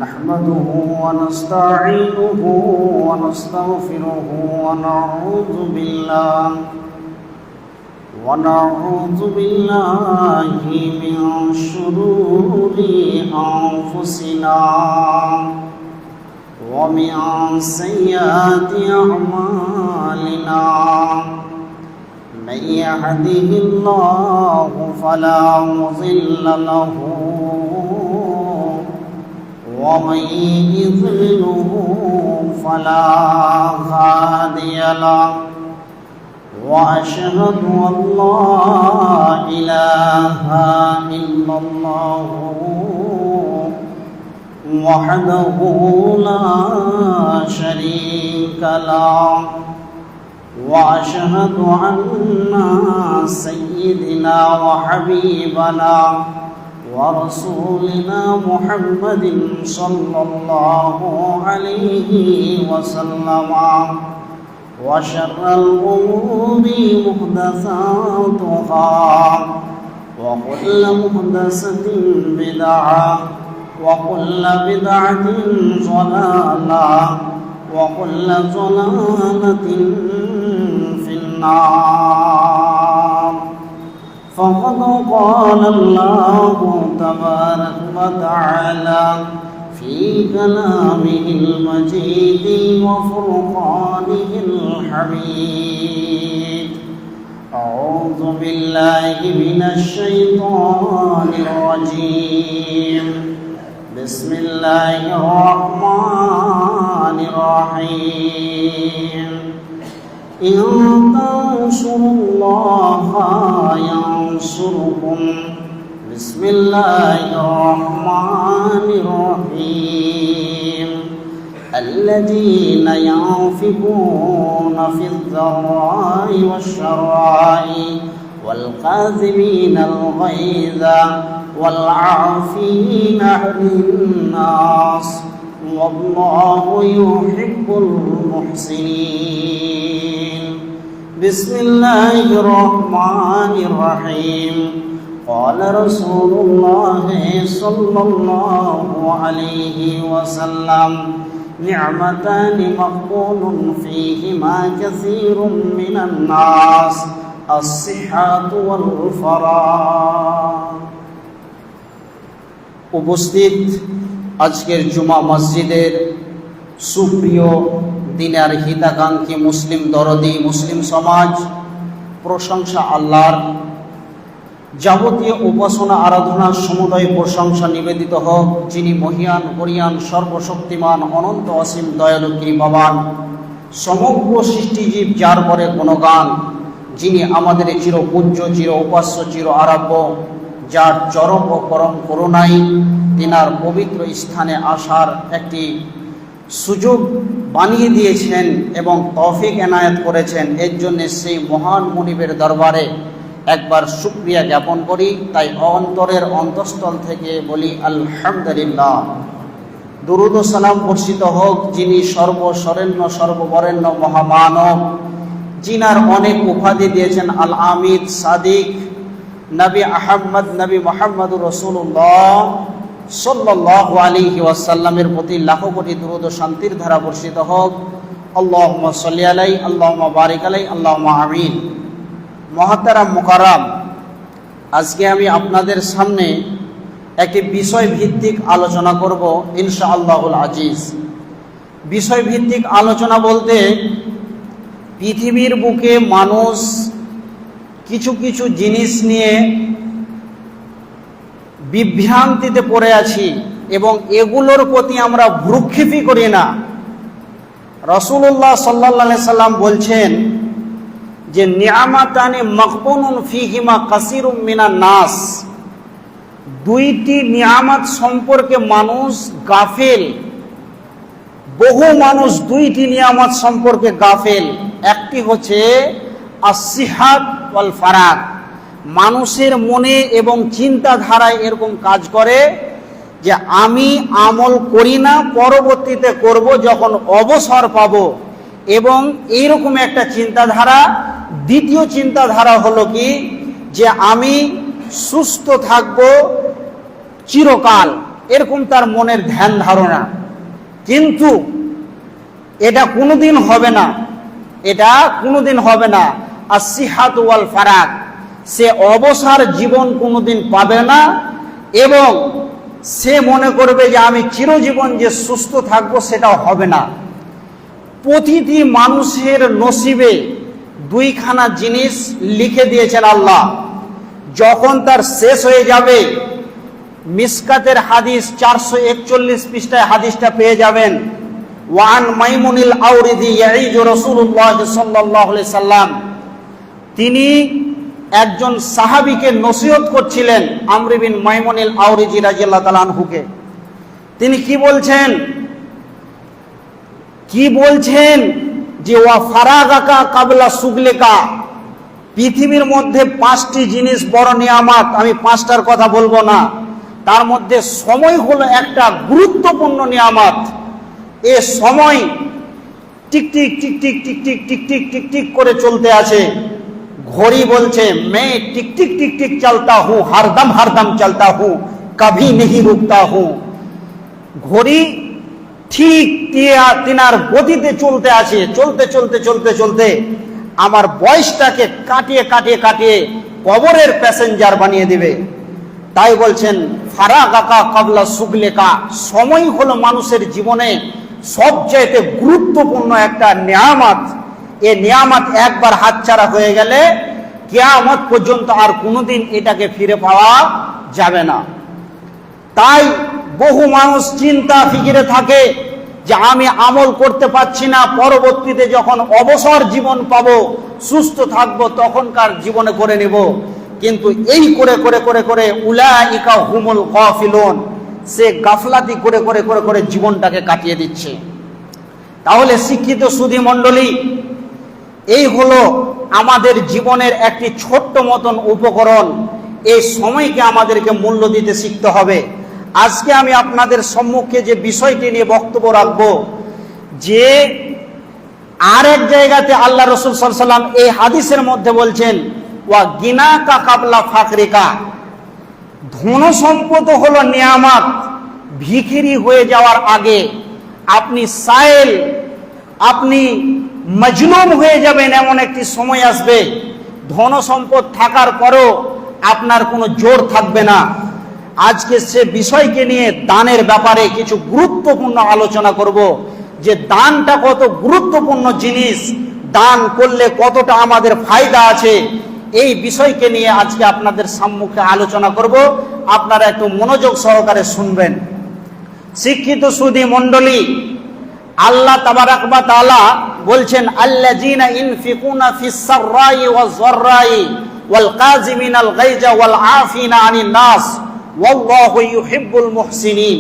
نحمده ونستعينه ونستغفره ونعوذ بالله من شرور أنفسنا ومن سيئات أعمالنا من يهده الله فلا مضل له ومن يضلله فلا هادي له وأشهد أن لا إله إلا الله وحده لا شريك له وأشهد أن سيدنا وحبيبنا ورسولنا محمد صلى الله عليه وسلم وشر الأمور محدثاتها وكل محدثة بدعة وكل بدعة ضلالة وكل ضلالة في النار. فقد قال الله تبارك وتعالى في كلامه المجيد وفرقانه الحميد. أعوذ بالله من الشيطان الرجيم. بسم الله الرحمن الرحيم. إن تنصروا الله ينصركم. بسم الله الرحمن الرحيم. الذين ينفقون في الضراء والشراء والكاظمين الغيظ والعافين عن الناس والله يحب المحسنين. بسم الله الرحمن الرحيم. قال رسول الله صلى الله عليه وسلم: نعمتان مغبون فيهما كثير من الناس الصحة والفراغ. উপস্থিত আজকের জুমা মসজিদের সুপ্রিয় দিনের হিতাকাঙ্ক্ষী মুসলিম দরদি মুসলিম সমাজ, প্রশংসা আল্লাহর। যাবতীয় উপাসনা আরাধনার সমুদয় প্রশংসা নিবেদিত হোক যিনি মহিয়ান গরিয়ান সর্বশক্তিমান অনন্ত অসীম দয়ালু কৃপাবান, সমগ্র সৃষ্টিজীব যার পরে গুণগান, যিনি আমাদের চিরপূজ্য চির উপাস্য চির আরাধ্য, যার চরম ও পরম করুণায় তিনার পবিত্র স্থানে আসার একটি সুযোগ বানিয়ে দিয়েছেন এবং তৌফিক এনায়েত করেছেন। এর জন্য সেই মহান মুনিবের দরবারে একবার শুকরিয়া জ্ঞাপন করি। তাই অন্তরের অন্তঃস্থল থেকে বলি আলহামদুলিল্লাহ। দুরূদ ও সালাম বর্ষিত হোক যিনি সর্বশরণ্য সর্ববরেণ্য মহামানব, যিনার অনেক উপাধি দিয়েছেন আল আমিদ সাদিক নবী আহমদ নবী মোহাম্মদুর রাসূলুল্লাহ সাল্লাল্লাহু আলাইহি ওয়াসাল্লামের প্রতি লাখো কোটি দুরূদ ও শান্তির ধারা বর্ষিত হোক। আল্লাহুম্মা সাল্লি আলাইহি আল্লাহুম্মা বারিক আলাইহি আল্লাহুম্মা আমিন। মুহতারাম মুকাররাম, আজকে আমি আপনাদের সামনে একটি বিষয় ভিত্তিক আলোচনা করব ইনশাআল্লাহুল আজিজ। বিষয় ভিত্তিক আলোচনা বলতে পৃথিবীর বুকে মানুষ কিছু কিছু জিনিস নিয়ে বিভ্রান্তিতে পড়ে আছি এবং এগুলোর প্রতি আমরা ভ্রুক্ষেপই করি না। রাসূলুল্লাহ সাল্লাল্লাহু আলাইহি সাল্লাম বলছেন যে নিয়ামাতানি মাগবুনুন ফীহিমা কাসীরুম মিনান নাস, দুইটি নিয়ামত সম্পর্কে মানুষ গাফেল, বহু মানুষ দুইটি নিয়ামত সম্পর্কে গাফেল। একটি হচ্ছে আসিহাত ওয়াল ফারাগ, মানুষের মনে এবং চিন্তাধারায় এরকম কাজ করে যে আমি আমল করি না, পরবর্তীতে করব যখন অবসর পাব, এবং এইরকম একটা চিন্তাধারা। দ্বিতীয় চিন্তাধারা হলো কি যে আমি সুস্থ থাকব চিরকাল, এরকম তার মনের ধ্যান ধারণা, কিন্তু এটা কোনোদিন হবে না, এটা কোনোদিন হবে না। আসিহাত ওয়াল ফারাগ, সে অবসর জীবন কোনোদিন পাবে না, এবং সে মনে করবে যে আমি চিরজীবন যে সুস্থ থাকবো, সেটাও হবে না। প্রতিটি মানুষের নসিবে দুইখানা জিনিস লিখে দিয়েছেন আল্লাহ। যখন তার শেষ হয়ে যাবে, মিসকাতের হাদিস 441 পৃষ্ঠায় হাদিসটা পেয়ে যাবেন। ওয়ান মাইমুনিল আউরিদি ইয়াইজু রাসূলুল্লাহ সাল্লাল্লাহু আলাইহি সাল্লাম, তিনি একজন সাহাবীকে নসিহত করছিলেন, আমর বিন মাইমুনিল আউরিজি রাদিয়াল্লাহু তাআলা আনহুকে। তিনি কি বলছেন যে ওয়া ফারাগাকা কাবলা সুগলিকা, পৃথিবীর মধ্যে 5টি জিনিস বড় নিয়ামত, আমি 5টার কথা বলবো না, তার মধ্যে সময় হলো একটা গুরুত্বপূর্ণ নিয়ামত। এ সময় tick tick tick tick tick tick tick tick tick tick করে চলতে আছে। ঘড়ি বলছে मैं टिक टिक टिक टिक चलता हूँ, हरदम चलता हूँ, कभी नहीं रुकता हूँ। ঘড়ি ঠিক তিনার গতিতে চলতে আছে, চলতে চলতে চলতে চলতে আমার বয়সটাকে কাটিয়ে কাটিয়ে কাটিয়ে কবরের প্যাসেঞ্জার বানিয়ে দিবে। তাই বলছেন ফারাগাকা কাবলা সুগলিকা, সময় হলো মানুষের জীবনে সবচেয়ে গুরুত্বপূর্ণ একটা নিয়ামত। এই নিয়ামত একবার হাতছাড়া হয়ে গেলে কিয়ামত পর্যন্ত আর কোনোদিন এটাকে ফিরে পাওয়া যাবে না। তাই বহু মানুষ চিন্তা ফিকিরে থাকে যে আমি আমল করতে পারছি না, পরবর্তীতে যখন অবসর জীবন পাবো, সুস্থ থাকবো, তখনকার জীবনে করে নেব। কিন্তু এই করে করে করে করে উলাইকা হুমুল গাফিলুন, সে গাফলাতি করে করে করে করে জীবনটাকে কাটিয়ে দিচ্ছে। তাহলে শিক্ষিত সুধী মণ্ডলী, এই হলো আমাদের জীবনের একটি ছোট্ট মতন উপকরণ। এই সময়কে আমাদেরকে মূল্য দিতে শিখতে হবে। আজকে আমি আপনাদের সম্মুখে যে বিষয়টি নিয়ে বক্তব্য রাখবো, যে আর এক জায়গাতে আল্লাহ রাসূল সাল্লাল্লাহু আলাইহি ওয়াসাল্লাম এই হাদিসের মধ্যে বলছেন ওয়া গিনাকা কাবলা ফাকরিকা, ধন সম্পদ হলো নিয়ামত, ভিখিরি হয়ে যাওয়ার আগে আপনি সাইল, আপনি মজলুম হয়ে যাবেন, এমন একটি সময় আসবে ধন সম্পদ থাকার পরও আপনার কোনো জোর থাকবে না। আজকে সে বিষয়কে নিয়ে দানের ব্যাপারে কিছু গুরুত্বপূর্ণ আলোচনা করব, যে দানটা কত গুরুত্বপূর্ণ জিনিস, দান করলে কতটা আমাদের ফায়দা আছে, এই বিষয়কে নিয়ে আজকে আপনাদের সম্মুখে আলোচনা করব। আপনারা একটু মনোযোগ সহকারে শুনবেন। শিক্ষিত সুধী মণ্ডলী, আল্লাহ তাবারাক ওয়া তাআলা বলছেন আল্লাযীনা ইনফিকুনা ফিস সাররাই ওয়াজ যাররাই ওয়াল কাযিমিনাল গায়জা ওয়াল আফিনা আনিন নাস ওয়াল্লাহু ইউহিব্বুল মুহসিনিন।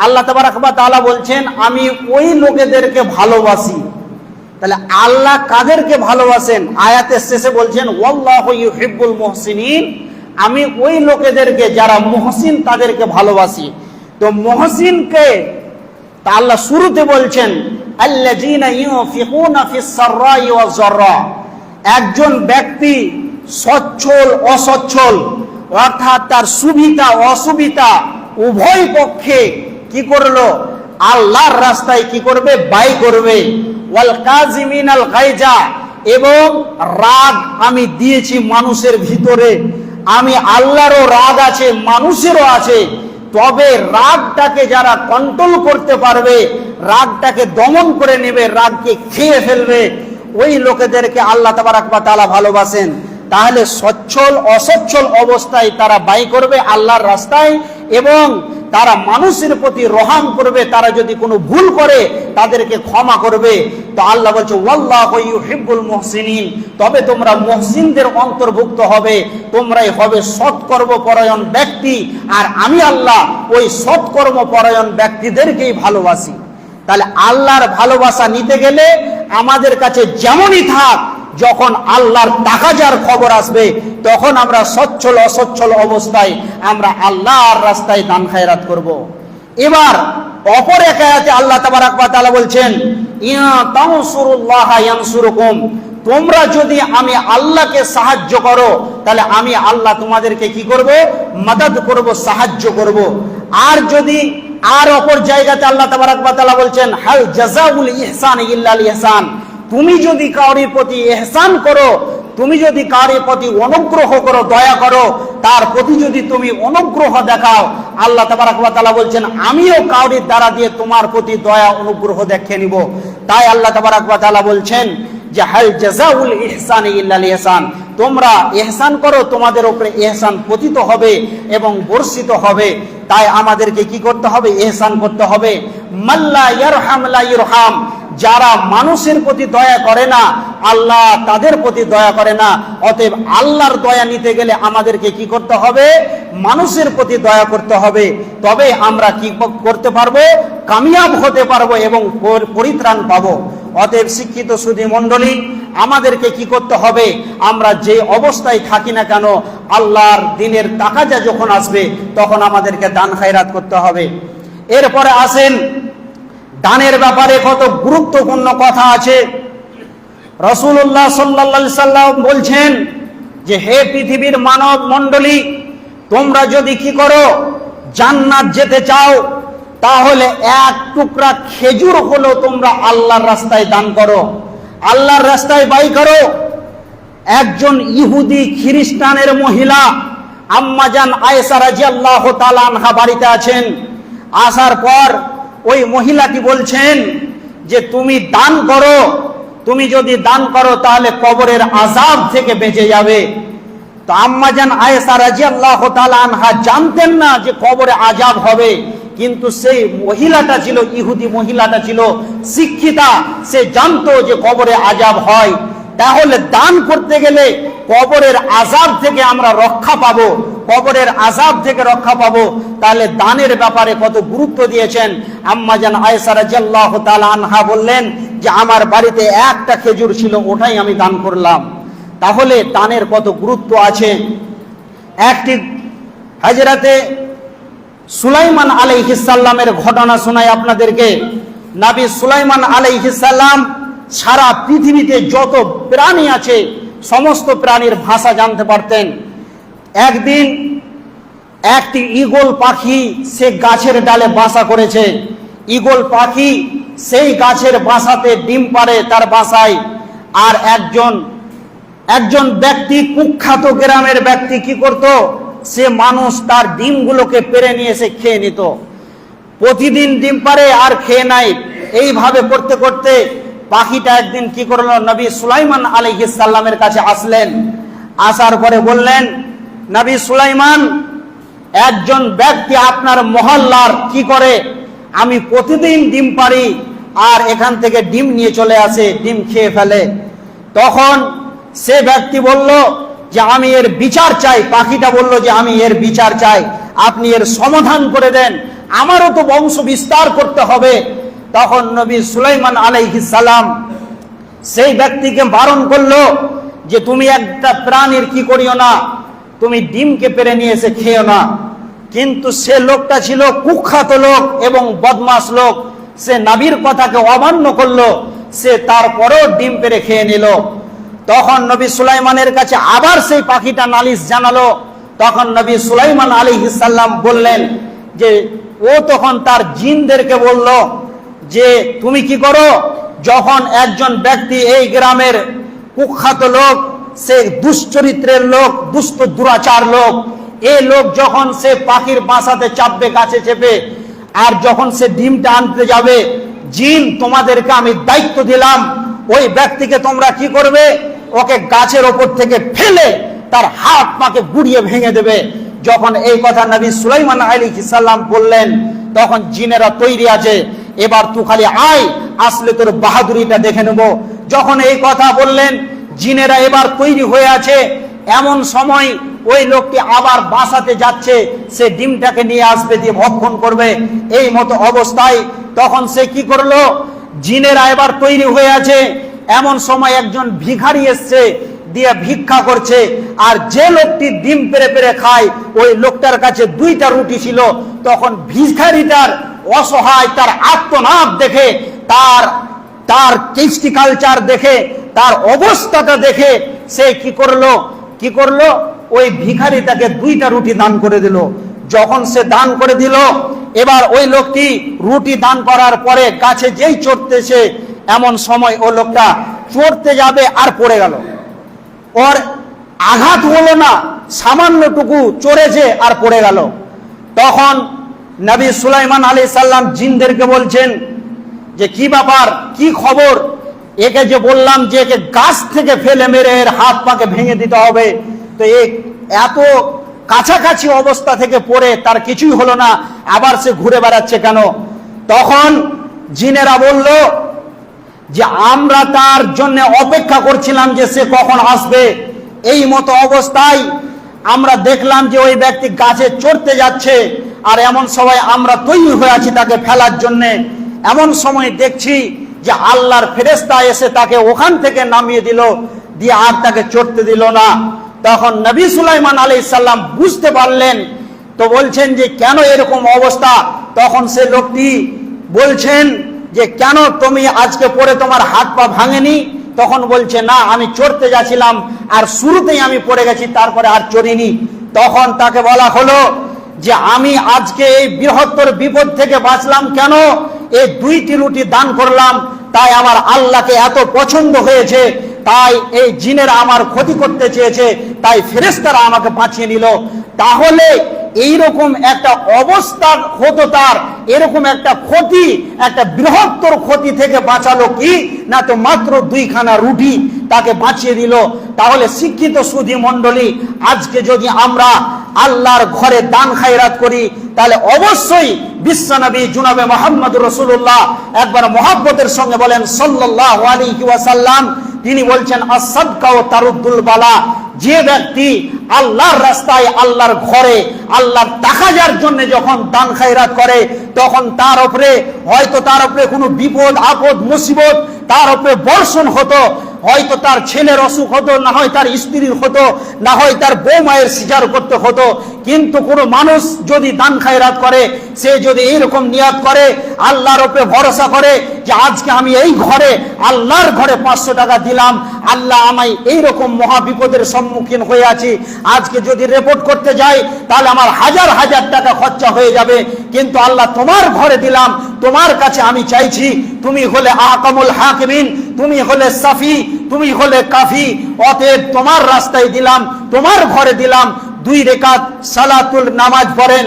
আল্লাহ তাবারাক ওয়া তাআলা বলছেন আমি ওই লোকেদেরকে ভালোবাসি। তাহলে আল্লাহ কাদেরকে ভালোবাসেন? আয়াতের শেষে বলছেন ওয়াল্লাহু ইউহিব্বুল মুহসিনিন, আমি ওই লোকেদেরকে যারা মুহসিন তাদেরকে ভালোবাসি। তো মুহসিনকে তা আল্লাহ শুরুতে বলছেন আল্লাযীনা ইউনফিকুনা ফিস সাররাই ওয়াজ যাররা, একজন ব্যক্তি সচ্ছল অসচ্ছল, অর্থাৎ তার সুবিধা অসুবিধা উভয় পক্ষে কি করলো? আল্লাহর রাস্তায় কি করবে? ব্যয় করবে। ওয়াল কাযিমিনাল গায়জা, এবং রাগ আমি দিয়েছি মানুষের ভিতরে, আমি আল্লাহরও রাগ আছে, মানুষেরও আছে, তবে রাগটাকে যারা কন্ট্রোল করতে পারবে, রাগটাকে দমন করে নেবে, রাগকে খেয়ে ফেলবে, ওই লোকেদেরকে আল্লাহ তাবারাক ওয়া তাআলা ভালোবাসেন। তাহলে সচ্ছল অসচ্ছল অবস্থায় তারা ব্যয় করবে আল্লাহর রাস্তায়, এবং তারা মানুষের প্রতি রহম করবে, তারা যদি কোনো ভুল করে তাদেরকে ক্ষমা করবে। তো আল্লাহ বলছে ওয়াল্লাহু ইউহিব্বুল মুহসিনিন, তবে তোমরা মুহসিনদের অন্তর্ভুক্ত হবে, তোমরাই হবে সৎকর্মপরায়ণ ব্যক্তি, আর আমি আল্লাহ ওই সৎকর্মপরায়ণ ব্যক্তিদেরকেই ভালোবাসি। তাহলে আল্লাহর ভালোবাসা নিতে গেলে আমাদের কাছে যেমনই থাক, যখন আল্লাহর তাকাজার খবর আসবে তখন আমরা সচ্ছল অসচ্ছল অবস্থায় আমরা আল্লাহর রাস্তায় দান খায়রাত করব। এবার অপর এক আয়াতে আল্লাহ তাবারাক ওয়া তাআলা বলছেন ইয়া তানসুরুল্লাহা ইয়ানসুরুকুম, তোমরা যদি আমি আল্লাহকে সাহায্য করো তাহলে আমি আল্লাহ তোমাদেরকে কি করব? মদদ করব, সাহায্য করব। আর যদি আর অপর জায়গাতে আল্লাহ তাবারক ওয়া তাআলা বলছেন হাল জাযাউল ইহসান ইল্লাল ইহসান, তুমি যদি কারোর প্রতি ইহসান করো, তুমি যদি কারোর প্রতি অনুগ্রহ করো, দয়া করো, তার প্রতি যদি তুমি অনুগ্রহ দেখাও, আল্লাহ তাবারক ওয়া তাআলা বলছেন আমিও কারোর দ্বারা দিয়ে তোমার প্রতি দয়া অনুগ্রহ দেখিয়ে নিব। তাই আল্লাহ তাবারক ওয়া তাআলা বলছেন যে হাল জাযাউল ইহসান ইল্লাল ইহসান, তোমরা ইহসান করো, তোমাদের উপরে ইহসান পতিত হবে এবং বর্ষিত হবে। তাই আমাদেরকে কি করতে হবে? ইহসান করতে হবে। মাল্লা ইয়ারহাম লা ইরহাম, যারা মানুষের প্রতি দয়া করে না, আল্লাহ তাদের প্রতি দয়া করে না। অতএব আল্লাহর দয়া নিতে গেলে আমাদেরকে কি করতে হবে? মানুষের প্রতি দয়া করতে হবে। তবে আমরা কি করতে পারবো? কামিয়াব হতে পারবো এবং পরিত্রাণ পাবো। অতএব শিক্ষিত সুধী মণ্ডলী, আমাদেরকে কি করতে হবে? আমরা যে অবস্থায় থাকি না কেন, আল্লাহর দিনের তাকাজা যখন আসবে তখন আমাদেরকে দান খায়রাত করতে হবে। এরপরে আসেন, দানের ব্যাপারে কত গুরুত্বপূর্ণ কথা আছে। রাসূলুল্লাহ সাল্লাল্লাহু আলাইহি সাল্লাম বলছেন যে হে পৃথিবীর মানব মণ্ডলী, তোমরা যদি কি করো? জান্নাত যেতে চাও, তাহলে এক টুকরা খেজুর হলো তোমরা আল্লাহর রাস্তায় দান করো, আল্লাহর রাস্তায় ব্যয় করো। একজন ইহুদি খ্রিস্টানের মহিলা আম্মাজান আয়েশা রাদিয়াল্লাহু তাআলা আনহা বাড়িতে আছেন। আসার পর ওই মহিলাটি বলছেন যে তুমি দান করো, তুমি যদি দান করো তাহলে কবরের আযাব থেকে বেঁচে যাবে। তো আম্মাজান আয়েশা রাদিয়াল্লাহু তাআলা আনহা জানতেন না যে কবরে আযাব হবে, কিন্তু সেই মহিলাটা ছিল, ইহুদি মহিলাটা ছিল শিক্ষিতা, সে জানতো যে কবরে আযাব হয়। তাহলে দান করতে গেলে কবরের আযাব থেকে আমরা রক্ষা পাবো, কবরের আযাব থেকে রক্ষা পাবো। তাহলে দানের ব্যাপারে কত গুরুত্ব দিয়েছেন। আম্মাজান আয়েশা রাদিয়াল্লাহু তাআলা আনহা বললেন যে আমার বাড়িতে একটা খেজুর ছিল, ওটাই আমি দান করলাম। তাহলে দানের কত গুরুত্ব আছে। একটি হযরতে সুলাইমান আলাইহিস সালামের ঘটনা শোনাই আপনাদেরকে। নবী সুলাইমান আলাইহিস সালাম সারা পৃথিবীতে যত প্রাণী আছে সমস্ত প্রাণীর ভাষা জানতে পারতেন। একদিন একটি ঈগল পাখি সে গাছের ডালে বাসা করেছে। ঈগল পাখি সেই গাছের বাসাতে ডিম পাড়ে তার বাসায়। আর একজন ব্যক্তি, কুখ্যাত গ্রামের ব্যক্তি কি করত? সে মানুষ তার ডিমগুলোকে পেড়ে নিয়ে এসে খেয়ে নিত। প্রতিদিন ডিম পাড়ে আর খেয়ে নাই। এইভাবে করতে করতে পাখিটা একদিন কি করলো? নবী সুলাইমান আলাইহিস সালামের কাছে আসলেন। আসার পরে বললেন, নবী সুলাইমান, একজন ব্যক্তি আপনার মহল্লার কি করে? আমি প্রতিদিন ডিম পাড়ি আর এখান থেকে ডিম নিয়ে চলে আসে, ডিম খেয়ে ফেলে। তখন সে ব্যক্তি বলল যে আমি এর বিচার চাই। পাখিটা বলল যে আমি এর বিচার চাই, আপনি এর সমাধান করে দেন, আমারও তো বংশ বিস্তার করতে হবে। তখন নবী সুলাইমান আলাইহিস সালাম সেই ব্যক্তিকে বারণ করলো যে তুমি একটা প্রাণীর কি করিও না, তুমি ডিমকে পেড়ে নিয়ে এসে খেও না। কিন্তু সে লোকটা ছিল কুখ্যাত লোক এবং বদমাশ লোক, সে নবীর কথাকে অমান্য করলো, সে তারপরেও ডিম পেড়ে খেয়ে নিল। তখন নবী সুলাইমানের কাছে আবার সেই পাখিটা নালিশ জানালো। তখন নবী সুলাইমান আলাইহিস সালাম বললেন যে ও তখন তার জিনদেরকে বলল যে তুমি কি করো? যখন একজন ব্যক্তি, এই গ্রামের কুখ্যাত লোক, সে দুশ্চরিত্রের লোক, দুষ্ট দুরাচার লোক, এই লোক যখন সে পাখির বাসাতে চাপবে, গাছে চেপে, আর যখন সে ডিমটা আনতে যাবে, জিন তোমাদেরকে আমি দায়িত্ব দিলাম, ওই ব্যক্তিকে তোমরা কি করবে? ওকে গাছের ওপর থেকে ফেলে তার হাত পাকে গুড়িয়ে ভেঙে দেবে। যখন এই কথা নবী সুলাইমান আলাইহিস সালাম বললেন, তখন জিনেরা তৈরি আছে, এবার তুই খালি আয়, আসলে তোর বাহাদুরিটা দেখে নেব। যখন এই কথা বললেন, জিনেরা এবার তৈরি হয়ে আছে। এমন সময় ওই লোকটি আবার বাসাতে যাচ্ছে, সে ডিমটাকে নিয়ে আসবে, দিয়ে ভক্ষণ করবে। এই মতো অবস্থায় তখন সে কি করলো? জিনেরা এবার তৈরি হয়ে আছে। এমন সময় একজন ভিখারি এসছে, দিয়ে ভিক্ষা করছে। আর যে লোকটি ডিম পেরে পেরে খায়, ওই লোকটার কাছে 2টা রুটি ছিল। তখন ভিখারিটার অসহায়, তার আত্মনাদ দেখে, তার কৃষ্টি কালচার দেখে, তার অবস্থাটা দেখে সে কি করলো? ওই ভিখারি তাকে 2টা রুটি দান করে দিল। যখন সে দান করে দিল, এবার ওই লোকটি রুটি দান করার পরে গাছে যেই চড়তেছে, এমন সময় ও লোকটা চড়তে যাবে আর পড়ে গেল। ওর আঘাত হলো না, সামান্যটুকু চড়েছে আর পড়ে গেল। তখন নবী সুলাইমান আলাইহিস সালাম জিনদেরকে বলছেন যে কি ব্যাপার, কি খবর, একে যে বললাম যে একে গাছ থেকে ফেলে মেরে এর হাত পাকে ভেঙে দিতে হবে, তো এত কাছাকাছি অবস্থা থেকে পড়ে তার কিছুই হলো না, আবার সে ঘুরে বেড়াচ্ছে কেন? তখন জিনেরা বলল যে আমরা তার জন্য অপেক্ষা করছিলাম যে সে কখন আসবে। এই মতো অবস্থায় আমরা দেখলাম যে ওই ব্যক্তি গাছে চড়তে যাচ্ছে, আর এমন সময় আমরা তৈরি হয়ে আছি তাকে ফেলার জন্যে। এমন সময় দেখছি যে আল্লাহর ফেরেশতা এসে তাকে ওখান থেকে নামিয়ে দিল, দিয়ে আর তাকে চড়তে দিল না। তখন নবী সুলাইমান আলাইহিস সালাম বুঝতে পারলেন, তো বলছেন যে কেন এরকম অবস্থা? তখন সে লোকটি বলছেন যে কেন তুমি আজকে পড়ে তোমার হাত পা ভাঙেনি? তখন বলছে না, আমি চড়তে যাচ্ছিলাম আর শুরুতেই আমি পড়ে গেছি, তারপরে আর চড়িনি। তখন তাকে বলা হলো যে আমি আজকে এই বৃহত্তর বিপদ থেকে বাঁচলাম কেন? এই 2টি রুটি দান করলাম, তাই আমার আল্লাহকে এত পছন্দ হয়েছে, তাই এই জিনেরা আমার ক্ষতি করতে চেয়েছে, তাই ফেরেশতারা আমাকে বাঁচিয়ে নিল। তাহলে এইরকম একটা অবস্থা হতো তার, এরকম একটা ক্ষতি, একটা বৃহত্তর ক্ষতি থেকে বাঁচালো কি না? তো মাত্র 2খানা রুটি তাকে বাঁচিয়ে দিল। তাহলে শিক্ষিত সুধী মণ্ডলী, আজকে যদি আমরা আল্লাহর ঘরে দান খায়রাত করি, তাহলে অবশ্যই বিশ্বনবী জনাবে মুহাম্মদুর রাসূলুল্লাহ একবার মহব্বতের সঙ্গে বলেন সাল্লাল্লাহু আলাইহি ওয়াসাল্লাম, তিনি বলছেন আস-সাদকা ওয়া তারুদ্দুল বালা। যে ব্যক্তি আল্লাহর রাস্তায়, আল্লাহর ঘরে, আল্লাহর তাকাজার জন্য যখন দান খায়রাত করে, তখন তার উপরে হয়তো কোনো বিপদ আপদ মুসিবত তার উপরে বর্ষণ হতো, হয়তো তার ছেলের অসুখ হতো, না হয় তার স্ত্রীর হতো, না হয় তার বউ মায়ের সিজার করতে হতো। কিন্তু কোনো মানুষ যদি দান খায়রাত করে, সে যদি এইরকম নিয়াত করে, আল্লাহর উপরে ভরসা করে যে আজকে আমি এই ঘরে, আল্লাহর ঘরে 500 টাকা দিলাম, আল্লাহ আমায় এইরকম মহা বিপদের সম্মুখীন হয়ে আছি, আজকে যদি রিপোর্ট করতে যাই তাহলে আমার হাজার হাজার টাকা খরচা হয়ে যাবে, কিন্তু আল্লাহ তোমার ঘরে দিলাম, তোমার কাছে আমি চাইছি, তুমি হলে আহকামুল হাকিমিন, তুমি হলে সাফি, তুমি হলে কাফি, অতএব তোমার রাস্তায় দিলাম, তোমার ঘরে দিলাম। 2 রেকাত সালাতুল নামাজ পড়েন,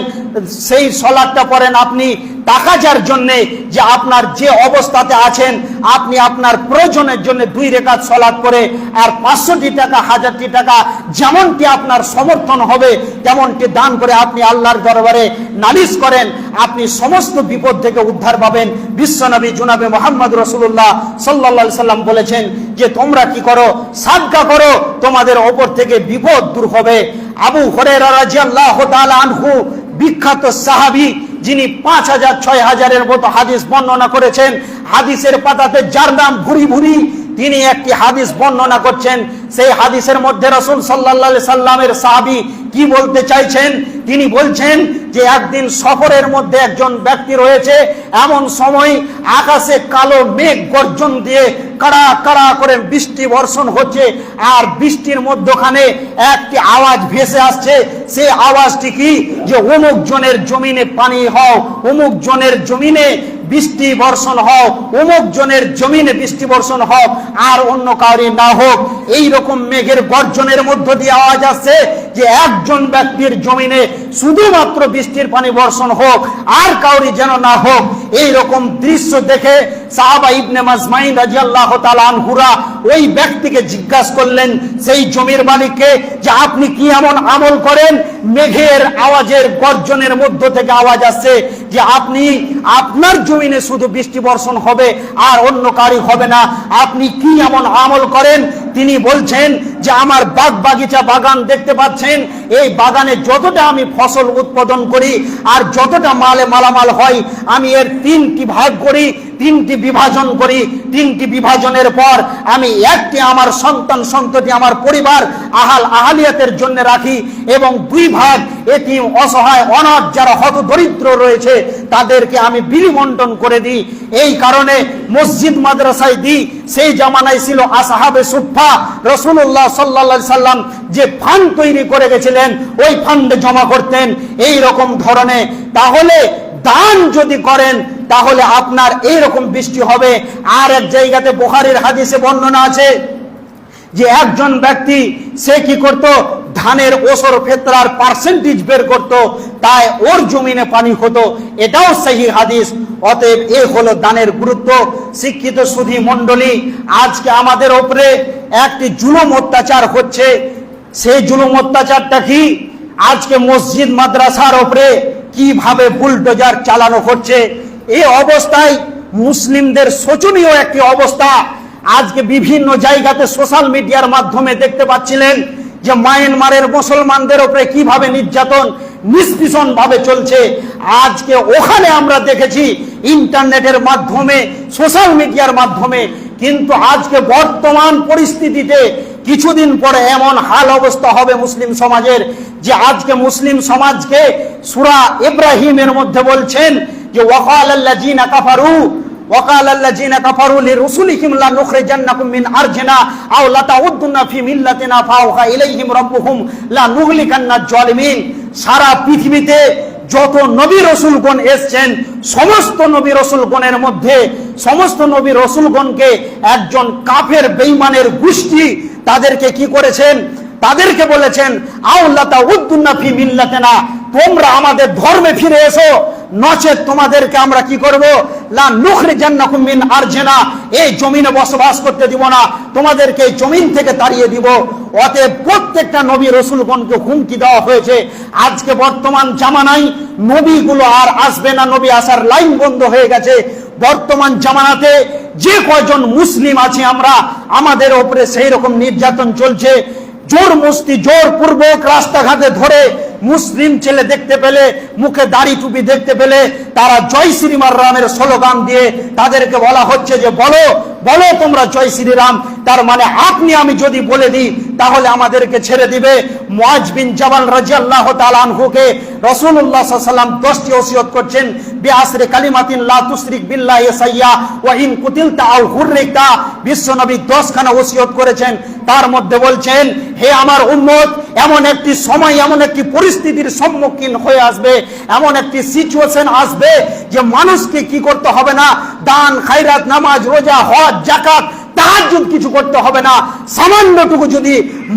সেই সালাতটা পড়েন আপনি তাকাজার জন্য, যে আপনার যে অবস্থাতে আছেন আপনি আপনার প্রয়োজনের জন্য 2 রেকাত সালাত করে, আর 500টি টাকা, 1000টি টাকা যেমনটি আপনার সমর্থন হবে তেমনটি দান করে আপনি আল্লাহর দরবারে নালিশ করেন, আপনি সমস্ত বিপদ থেকে উদ্ধার পাবেন। বিশ্বনবী জনাবে মুহাম্মদ রাসূলুল্লাহ সাল্লাল্লাহু আলাইহি সাল্লাম বলেছেন যে তোমরা কি করো? সাদকা করো, তোমাদের ওপর থেকে বিপদ দূর হবে। আবু হুরায়রা রাদিয়াল্লাহু তাআলা আনহু, বিখ্যাত সাহাবী, যিনি 5000 6000-এর মতো হাদিস বর্ণনা করেছেন, হাদিসের পাতাতে যার নাম ভুরি ভুরি, তিনি একটি হাদিস বর্ণনা করছেন। সেই হাদিসের মধ্যে রাসূল সাল্লাল্লাহু আলাইহি সাল্লামের সাহাবী কি বলতে চাইছেন? তিনি বলছেন যে একদিন সফরের মধ্যে একজন ব্যক্তি রয়েছে, এমন সময় আকাশে কালো মেঘ গর্জন দিয়ে কাড়া কাড়া করে বৃষ্টি বর্ষণ হচ্ছে, আর বৃষ্টির মধ্যখানে একটি আওয়াজ ভেসে আসছে। সেই আওয়াজটি কি? যে অমুক জনের জমিনে পানি হও, অমুক জনের জমিনে বৃষ্টি বর্ষণ হোক, অমুক জনের জমিনে বৃষ্টি বর্ষণ হোক, আর অন্য কাউরি না হোক। এইরকম মেঘের গর্জনের মধ্য দিয়ে আওয়াজ আসছে যে একজন ব্যক্তির জমিনে শুধুমাত্র বৃষ্টির পানি বর্ষণ হোক, আর কাউরি যেন না হোক। এইরকম দৃশ্য দেখে সাহাবা ইবনে মাজমাইন রাদিয়াল্লাহু তাআলা আনহুরা ওই ব্যক্তিকে জিজ্ঞাসা করলেন, সেই জমির মালিককে, যে আপনি কি এমন আমল করেন, মেঘের আওয়াজের গর্জনের মধ্য থেকে আওয়াজ আসছে যে আপনি আপনার জমিনে শুধু বৃষ্টি বর্ষণ হবে আর অন্য কারি হবে না, আপনি কি এমন আমল করেন? তিনি বলছেন যে আমার বাগ বাগিচা বাগান দেখতে পাচ্ছেন, এই বাগানে যতটা আমি ফসল উৎপাদন করি আর যতটা মালামাল হয়, আমি এর 3টি ভাগ করি, 3টি বিভাজন করি। 3টি বিভাজনের পর আমি একটি আমার সন্তান সন্ততি, আমার পরিবার আহালিয়াতের জন্য রাখি, এবং 2 ভাগ এতিম, অসহায়, অনাথ যারা হতদরিদ্র রয়েছে তাদেরকে আমি বিলিবন্টন করে দিই। এই কারণে মসজিদ মাদ্রাসায় দিই। সেই জামানায় ছিল আসহাবে সুফফা, রাসূলুল্লাহ রাসূলুল্লাহ সাল্লাল্লাহু আলাইহি সাল্লাম যে ফান্ড তৈরি করে গেছিলেন ওই ফান্ডে জমা করতেন এই রকম ধরনের। তাহলে দান যদি করেন তাহলে আপনার এই রকম বৃষ্টি হবে। আর এক জায়গাতে বুখারীর হাদিসে বর্ণনা আছে যে একজন ব্যক্তি সে কি করত, ধানের ওসর ফেতরার পার্সেন্টেজ বের করত, তাই ওর জমিনে পানি হতো, এটাও সহি হাদিস। অতএব এ হলো দানের গুরুত্ব। শিক্ষিত সুধী মণ্ডলী, আজকে আমাদের উপরে একটি জুলুম অত্যাচার হচ্ছে। সেই জুলুম অত্যাচারটা কি? আজকে মসজিদ মাদ্রাসার উপরে কিভাবে বুলডোজার চালানো হচ্ছে। এই অবস্থায় মুসলিমদের শোচনীয় একটি অবস্থা। আজকে বিভিন্ন জায়গাতে সোশ্যাল মিডিয়ার মাধ্যমে দেখতে পাচ্ছিলেন যে মায়ানমারের মুসলমানদের উপরে কিভাবে নির্যাতন নিষ্পেষণ ভাবে চলছে। আজকে ওখানে আমরা দেখেছি ইন্টারনেটের মাধ্যমে, সোশ্যাল মিডিয়ার মাধ্যমে। কিন্তু আজকে বর্তমান পরিস্থিতিতে কিছুদিন পরে এমন হাল অবস্থা হবে মুসলিম সমাজের যে আজকে মুসলিম সমাজকে সূরা ইব্রাহিমের মধ্যে বলছেন যে ওয়াকালাল্লাযিনা কাফারু ওয়াকালাল্লাযিনা কাফারু লিরুসুলিহিম লানুখরিজান্নাকুম মিন আরজিনা আও লাতাউদ্দুনা ফি মিল্লাতিনা ফাওহা ইলাইহিম রাব্বুহুম লানুহলিকান্নাজ জালিমিন। সারা পৃথিবীতে যত নবী রসুলগণ এসছেন সমস্ত নবী রসুলগণের মধ্যে সমস্ত নবী রসুলগণকে একজন কাফের বেঈমানের গোষ্ঠী তাদেরকে কি করেছেন? তাদেরকে বলেছেন আউলাতা উদ্দুন্না ফি মিল্লাতিনা, তোমরা আমাদের ধর্মে ফিরে এসো, নচেত তোমাদেরকে আমরা কি করব? লা নুখরিজান্নাকুম মিন আরজিনা, এই জমিনে বসবাস করতে দিব না, তোমাদেরকে এই জমিন থেকে তাড়িয়ে দিব। অতএব প্রত্যেকটা নবী রসুলগণকে হুমকি দেওয়া হয়েছে। আজকে বর্তমান জামানায় নবীগুলো আর আসবে না, নবী আসার লাইন বন্ধ হয়ে গেছে। বর্তমান জামানাতে যে কয়জন মুসলিম আছি আমরা, আমাদের উপরে সেই রকম নির্যাতন চলছে। জোর মুস্তি জোর পূর্বক রাস্তাঘাটে ধরে মুসলিম ছেলে দেখতে পেলে, মুখে দাড়ি টুপি দেখতে পেলে তারা জয় শ্রীরাম রামের স্লোগান দিয়ে তাদেরকে বলা হচ্ছে যে বলো বলো তোমরা জয় শ্রীরাম। তার মানে আপনি আমি যদি বলে দিই তাহলে আমাদেরকে ছেড়ে দিবে। মুআজ বিন জাবাল রাদিয়াল্লাহু তাআলা আনহুকে রাসূলুল্লাহ সাল্লাল্লাহু আলাইহি ওয়াসাল্লাম 10টি ওসিয়ত করছেন, বিআসরি কালিমাতিন লা তুশরিক বিল্লাহি সাইয়্যা ওয়া ইন কুতিলতা আও হুররিকতা। বিশ্বনবী 10খানা ওসিয়ত করেছেন। তার মধ্যে বলছেন, হে আমার উম্মত, এমন একটি সময়, এমন একটি পরিস্থিতির সম্মুখীন হয়ে আসবে, এমন একটি সিচুয়েশন আসবে যে মানুষকে কি করতে হবে না, দান খায়রাত নামাজ রোজা হজ যাকাত তাহাজ্জুদ কিছু করতে হবে না। সামান্যটুকু যদি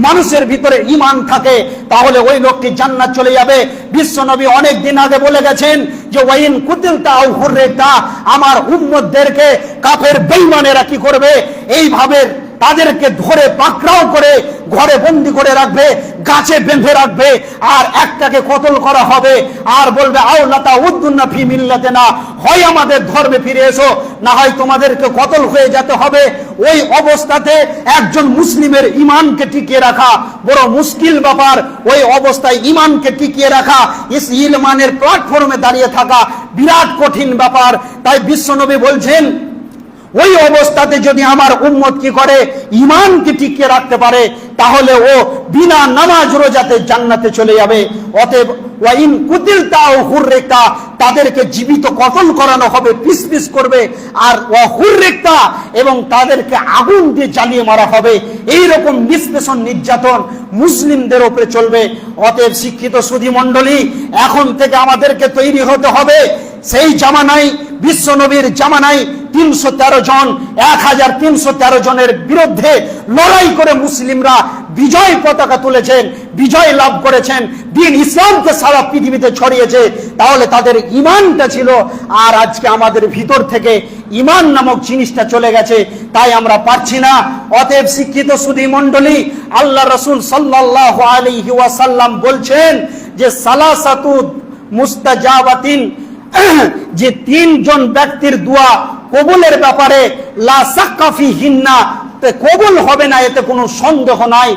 মানুষের ভিতরে ঈমান থাকে তাহলে ওই লোকটি জান্নাত চলে যাবে। বিশ্বনবী অনেক দিন আগে বলে গেছেন যে ওয়াইন কুতিলতা আও হুররিকতা, আমার উম্মতদেরকে কাফের বেঈমানেরা কি করবে? এইভাবে তাদেরকে ধরে পাকড়াও করে ঘরে বন্দি করে রাখবে, গাছে বেঁধে রাখবে, আর একটাকে কতল করা হবে, আর বলবে আউলাতা উদ্দুন্না ফি মিল্লাতিনা, হয় আমাদের ধর্মে ফিরে এসো, না হয় তোমাদেরকে কতল হয়ে যেতে হবে। ওই অবস্থাতে একজন মুসলিমের ঈমানকে টিকিয়ে রাখা বড় মুশকিল ব্যাপার। ওই অবস্থায় ঈমানকে টিকিয়ে রাখা, ইসলামের প্ল্যাটফর্মে দাঁড়িয়ে থাকা বিরাট কঠিন ব্যাপার। তাই বিশ্বনবী বলছেন ওই অবস্থাতে যদি আমার উম্মত কি করে, ঈমানকে টিকিয়ে রাখতে পারে, তাহলে ও বিনা নামাজ রোজাতে জান্নাতে চলে যাবে। অতএব ওয়াইন কুতিলতা আও হুররিকতা, তাদেরকে জীবিত কতল করানো হবে, পিস পিস করবে, আর ওয়া হুররিকতা, এবং তাদেরকে আগুন দিয়ে জ্বালিয়ে মারা হবে। এই রকম নিষ্পেষণ নির্যাতন মুসলিমদের উপরে চলবে। অতএব শিক্ষিত সুধী মণ্ডলী, এখন থেকে আমাদেরকে তৈরি হতে হবে সেই জামানায়, বিশ্বনবীর জামানায় 313 জন 1313 জনের বিরুদ্ধে লড়াই করে মুসলিমরা বিজয় পতাকা তুলেছেন, বিজয় লাভ করেছেন, দিন ইসলামকে সারা পৃথিবীতে ছড়িয়েছে। তাহলে তাদের ঈমানটা ছিল, আর আজকে আমাদের ভিতর থেকে ঈমান নামক জিনিসটা চলে গেছে, তাই আমরা পারছি না। অতএব শিক্ষিত সুধী মণ্ডলী, আল্লাহ রাসূল সাল্লাল্লাহু আলাইহি ওয়াসাল্লাম বলছেন যে সালাসাতু মুস্তাজাবাতিন, যে 3 জন ব্যক্তির দোয়া কবুলের ব্যাপারে লা শাক্কা ফিহিন্না, কবুল হবে না, এতে কোনো সন্দেহ নাই।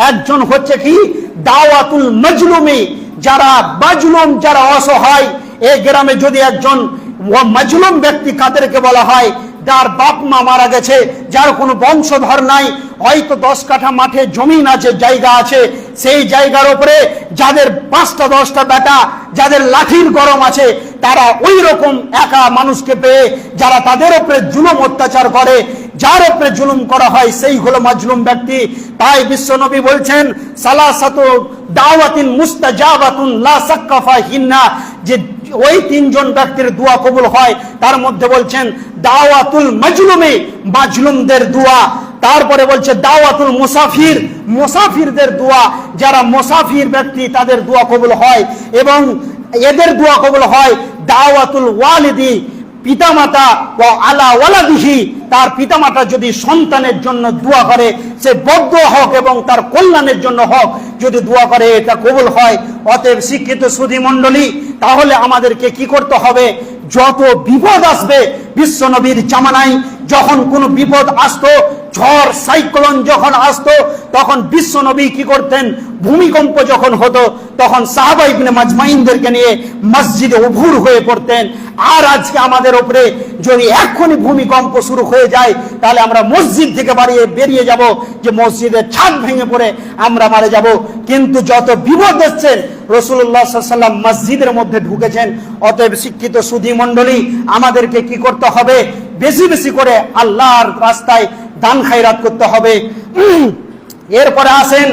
একজন হচ্ছে কি দাওয়াতুল মাজলুমি, যারা মাজলুম, যারা অসহায়। এই গ্রামে যদি একজন মাজলুম ব্যক্তি, কাদেরকে বলা হয়, যার বাপ মা মারা গেছে, যার কোনো বংশধর নাই, হয়তো 10 কাঠা মাঠে জমিন আছে, জায়গা আছে, সেই জায়গার উপরে যাদের 5টা 10টা বেটা, যাদের লাঠির গরম আছে, তারা ওই রকম একা মানুষকে পেয়ে যারা তাদের উপরে জুলুম অত্যাচার করে, যার উপরে জুলুম করা হয় সেই হলো মাজলুম ব্যক্তি। তাই বিশ্বনবী বলছেন সালাসাতু দাওয়াতিন মুস্তাজাবাতুন লা শাক্কা ফাহিন্না, যে ওই তিনজন ব্যক্তির দোয়া কবুল হয়, তার মধ্যে বলছেন দাওয়াতুল মাজলুমি, মাজলুমদের দোয়া। তারপরে বলছে দাওয়াতুল মুসাফির, মুসাফিরদের দোয়া, যারা মুসাফির ব্যক্তি তাদের দোয়া কবুল হয়। এবং এদের দোয়া কবুল হয় দাওয়াতুল ওয়ালিদি, পিতামাতা ও আলা ওয়ালাদিহি, তার পিতামাতা যদি সন্তানের জন্য দোয়া করে, সে বদদোয়া হোক এবং তার কল্যাণের জন্য হোক, যদি দোয়া করে এটা কবুল হয়। অতএব শিক্ষিত সুধী মণ্ডলী, তাহলে আমাদেরকে কি করতে হবে? যত বিপদ আসবে, বিশ্বনবীর জামানায় যখন কোনো বিপদ আসতো, ঝড় সাইক্লোন যখন আসতো, তখন বিশ্বনবী কি করতেন? ভূমিকম্প যখন হতো তখন সাহাবা ইবনে মাজমাইনদেরকে নিয়ে মসজিদে উভুর হয়ে পড়তেন। আর আজকে আমাদের উপরে যদি এখনই ভূমিকম্প শুরু হয়ে যায়, তাহলে আমরা মসজিদ থেকে বেরিয়ে যাব, যে মসজিদের ছাদ ভেঙে পড়ে আমরা মারা যাব। কিন্তু যত বিপদ এসছেন, রাসূলুল্লাহ সাল্লাল্লাহু আলাইহি ওয়াসাল্লাম মসজিদের মধ্যে ঢুকেছেন। অতএব শিক্ষিত সুধী মণ্ডলী, আমাদেরকে কি করতে হবে? বেশি বেশি করে আল্লাহর রাস্তায় দান খায়রাত করতে হবে। এরপরে আসেন,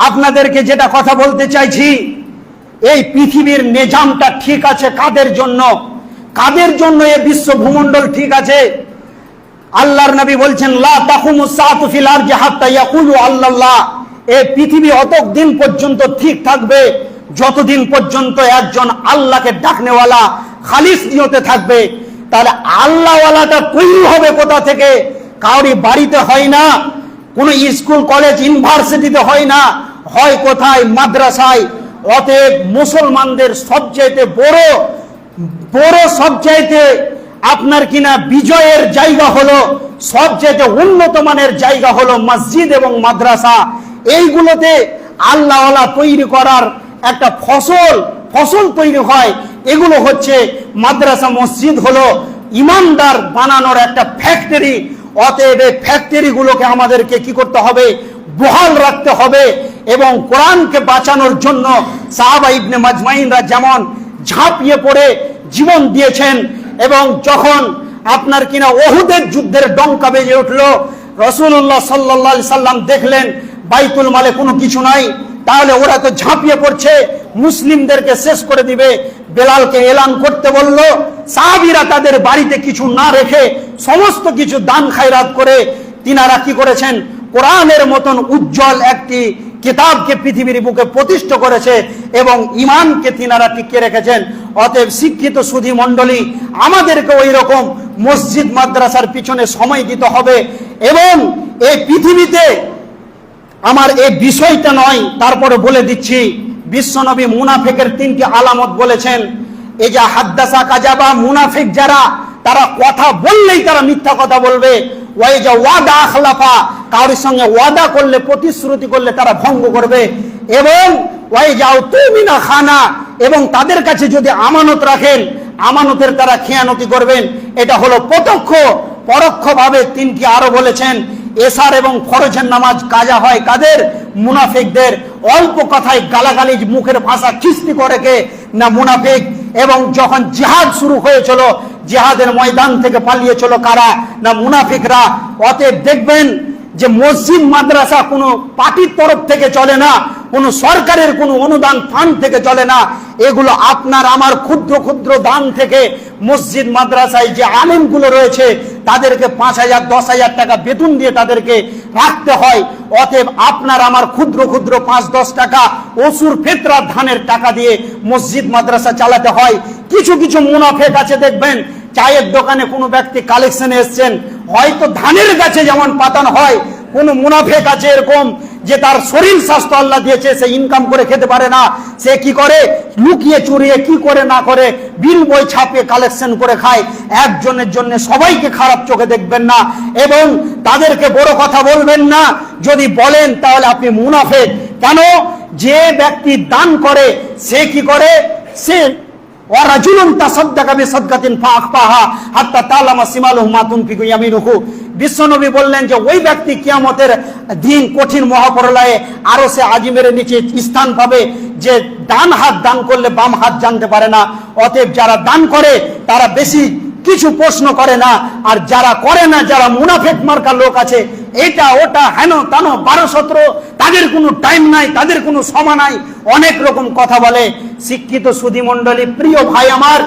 আপনাদেরকে যেটা কথা বলতে চাইছি, এই পৃথিবীর নিজামটা ঠিক আছে কাদের জন্য? কাদের জন্য এই বিশ্ব ভূমণ্ডল ঠিক আছে? আল্লাহর নবী বলছেন লা তাকুমুস সাআতু ফিল আরজি হাত্তা ইয়াকুলু আল্লাহ, এই পৃথিবী অতদিন পর্যন্ত ঠিক থাকবে যতদিন পর্যন্ত একজন আল্লাহকে ডাকনেওয়ালা খালিস নিয়তে থাকবে। তাহলে আল্লাহওয়ালাটা তৈরি হবে কোথা থেকে? কাউরি বাড়িতে হয় না, কোন স্কুল কলেজ ইউনিভার্সিটিতে হয় না, হয় কোথায়? মাদ্রাসায়। অতএব মুসলমানদের সবচাইতে বড় সবচাইতে আপনার কিনা বিজয়ের জায়গা হলো, সবচাইতে উন্নত মানের জায়গা হলো মসজিদ এবং মাদ্রাসা। এইগুলোতে আল্লাহওয়ালা তৈরি করার একটা ফসল তৈরি হয়। এগুলো হচ্ছে মাদ্রাসা, মসজিদ হলো ইমানদার বানানোর একটা ফ্যাক্টরি। অতএব এই ফ্যাক্টরিগুলোকে আমাদেরকে কি করতে হবে? বহাল রাখতে হবে। এবং কোরআনকে বাঁচানোর জন্য সাহাবা ইবনে মাজমাইনরা যেমন ঝাঁপিয়ে পড়ে জীবন দিয়েছেন, এবং যখন আপনার কিনা ওহুদের যুদ্ধের ডঙ্কা বেজে উঠলো, রাসূলুল্লাহ সাল্লাল্লাহু আলাইহি সাল্লাম দেখলেন বাইতুল মালে কোনো কিছু নাই, তাহলে ওরা তো ঝাঁপিয়ে পড়ছে, মুসলিমদেরকে শেষ করে দিবে। বেলালকে এলান করতে বলল। সাহাবীরা তাদের বাড়িতে কিছু না রেখে সমস্ত কিছু দান খায়রাত করে তিনারা কি করেছেন? কোরআনের মতন উজ্জ্বল একটি কিতাবকে পৃথিবীর বুকে প্রতিষ্ঠা করেছে এবং ইমানকে তিনারা টিকিয়ে রেখেছেন। অতএব শিক্ষিত সুধী মণ্ডলী, আমাদেরকে ওই রকম মসজিদ মাদ্রাসার পিছনে সময় দিতে হবে। এবং এই পৃথিবীতে আমার এই বিষয়টা নয়, তারপরে বলে দিচ্ছি, বিশ্বনবী মুনাফিকের 3টি আলামত বলেছেন। এই যে হাদ্দাসা কাজাবা, মুনাফিক যারা, তারা কথা বললেই তারা মিথ্যা কথা বলবে। ওই যে ওয়াদা আখলাফা, কারোর সঙ্গে ওয়াদা করলে, প্রতিশ্রুতি করলে তারা ভঙ্গ করবে। এবং ওই যাও তুমিনা খানা, এবং তাদের কাছে যদি আমানত রাখেন, আমানতের তারা খেয়ানতি করবেন। এটা হলো প্রত্যক্ষ। পরোক্ষভাবে 3টি আরো বলেছেন, এশার এবং ফরজের নামাজ কাজা হয় কাদের? মুনাফিকদের। অল্প কথায় গালাগালি, মুখের ভাষা খিস্তি করে কে? না মুনাফিক। এবং যখন জিহাদ শুরু হয়েছিল, জিহাদের ময়দান থেকে পালিয়েছিল কারা? না মুনাফিকরা। অতএব দেখবেন যে মসজিদ মাদ্রাসা কোনো পার্টির তরফ থেকে চলে না, কোনো সরকারের কোনো অনুদান ফান্ড থেকে চলে না। এগুলো আপনার আমার ক্ষুদ্র ক্ষুদ্র দান থেকে মসজিদ মাদ্রাসায় যে আলেমগুলো রয়েছে তাদেরকে 5,000 10,000 টাকা বেতন দিয়ে তাদেরকে রাখতে হয়। অতএব আপনার আমার ক্ষুদ্র ক্ষুদ্র 5-10 টাকা অসুর ফিতরা ধানের টাকা দিয়ে মসজিদ মাদ্রাসা চালাতে হয়। কিছু কিছু মুনাফিক আছে দেখবেন, চায়ের দোকানে কোনো ব্যক্তি কালেকশনে এসছেন, হয়তো ধানের গাছে যেমন পাতানো হয়, কোন মুনাফিক আছে এরকম যে তার শরীর স্বাস্থ্য আল্লাহ দিয়েছে, সে ইনকাম করে খেতে পারে না, সে কি করে? লুকিয়ে চুরিয়ে কি করে না করে বিল বই ছাপিয়ে কালেকশন করে খায়। একজনের জন্য সবাইকে খারাপ চোখে দেখবেন না এবং তাদেরকে বড় কথা বলবেন না। যদি বলেন তাহলে আপনি মুনাফিক। কেন? যে ব্যক্তি দান করে সে কি করে? সে ওয়ারাজুলুন তাসাদ্দাকা বিসাদকাতিন ফাআখফাহা হাত্তা তা'লামা শিমালুহু মা তুনফিকু ইয়ামিনুহু। বিশ্বনবী বললেন যে ওই ব্যক্তি কিয়ামতের দিন কঠিন মহাপ্রলয়ে আরো সে আজিমের নিচে স্থান পাবে, যে ডান হাত দান করলে বাম হাত জানতে পারে না। অতএব যারা দান করে তারা বেশি কিছু প্রশ্ন করে না, আর যারা করে না, যারা মুনাফেক মার্কা লোক আছে, এটা ওটা হেন তানো 12-17, তাদের কোনো টাইম নাই, তাদের কোনো সময় নাই, অনেক রকম কথা বলে। শিক্ষিত সুধী মণ্ডলী, প্রিয় ভাই আমার,